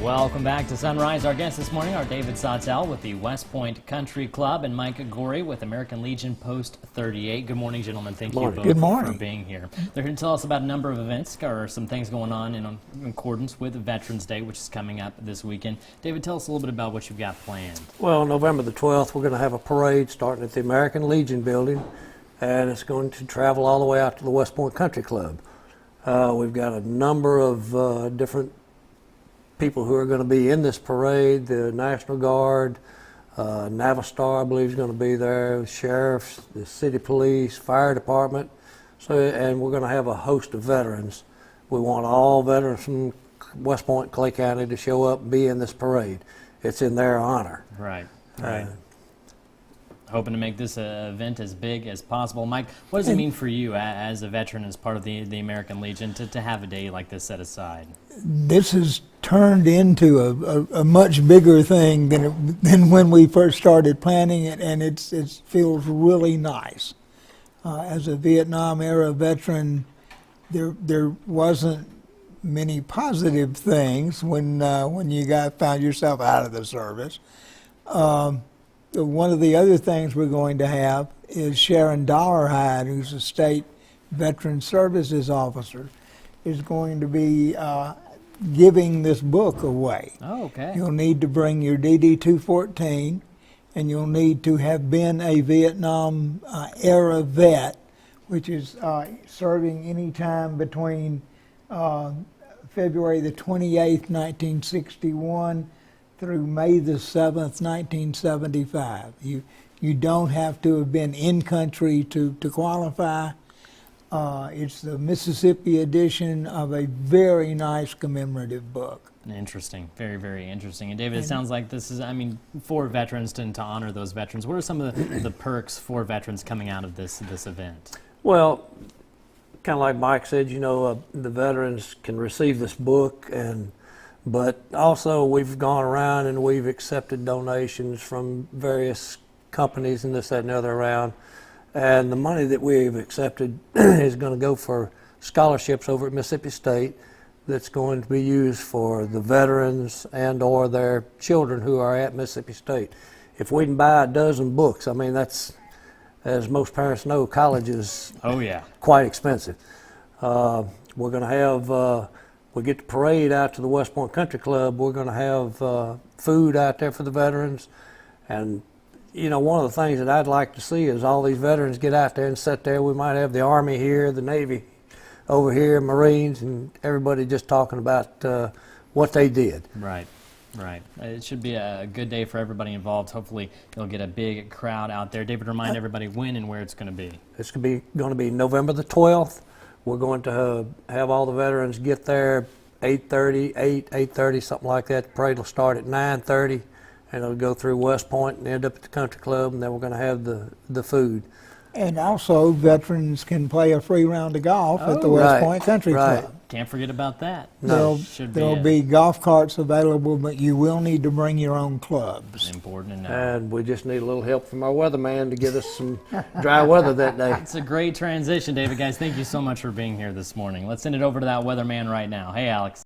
Welcome back to Sunrise. Our guests this morning are David Sawtelle with the West Point Country Club and Mike Gorey with American Legion Post 38. Good morning, gentlemen. Thank you both for being here. They're here to tell us about a number of events or some things going on in accordance with Veterans Day, which is coming up this weekend. David, tell us a little bit about what you've got planned. Well, November the 12th, we're going to have a parade starting at the American Legion building, and it's going to travel all the way out to the West Point Country Club. We've got a number of different people who are going to be in this parade. The National Guard, Navistar, I believe, is going to be there, sheriffs, the city police, fire department. And we're going to have a host of veterans. We want all veterans from West Point, Clay County to show up and be in this parade. It's in their honor. Right. Hoping to make this event as big as possible. Mike, what does it mean for you as a veteran, as part of the American Legion, to have a day like this set aside? This has turned into a much bigger thing than when we first started planning it, and it feels really nice. As a Vietnam era veteran, there wasn't many positive things when you found yourself out of the service. One of the other things we're going to have is Sharon Dollarhide, who's a state veteran services officer, is going to be giving this book away. Oh, okay. You'll need to bring your DD-214, and you'll need to have been a Vietnam era vet, which is serving any time between February the 28th, 1961, through May the 7th, 1975. You don't have to have been in country to qualify. It's the Mississippi edition of a very nice commemorative book. Interesting. Very, very interesting. And David, it sounds like this is, for veterans to honor those veterans. What are some of the perks for veterans coming out of this event? Well, kind of like Mike said, the veterans can receive this book, but also we've gone around and we've accepted donations from various companies and this, that, and the other around. And the money that we've accepted is going to go for scholarships over at Mississippi State that's going to be used for the veterans and or their children who are at Mississippi State. If we can buy a dozen books, that's, as most parents know, college is quite expensive. We're going to have we get the parade out to the West Point Country Club. We're going to have food out there for the veterans. And, one of the things that I'd like to see is all these veterans get out there and sit there. We might have the Army here, the Navy over here, Marines, and everybody just talking about what they did. Right. It should be a good day for everybody involved. Hopefully you'll get a big crowd out there. David, remind everybody when and where it's going to be. It's going to be November the 12th. We're going to have all the veterans get there 8:30, something like that. The parade will start at 9:30, and it'll go through West Point and end up at the country club, and then we're going to have the food. And also, veterans can play a free round of golf at the West Point Country Club. Can't forget about that. No. There'll be golf carts available, but you will need to bring your own clubs. Important to know. And we just need a little help from our weatherman to get us some dry weather that day. It's a great transition, David. Guys, thank you so much for being here this morning. Let's send it over to that weatherman right now. Hey, Alex.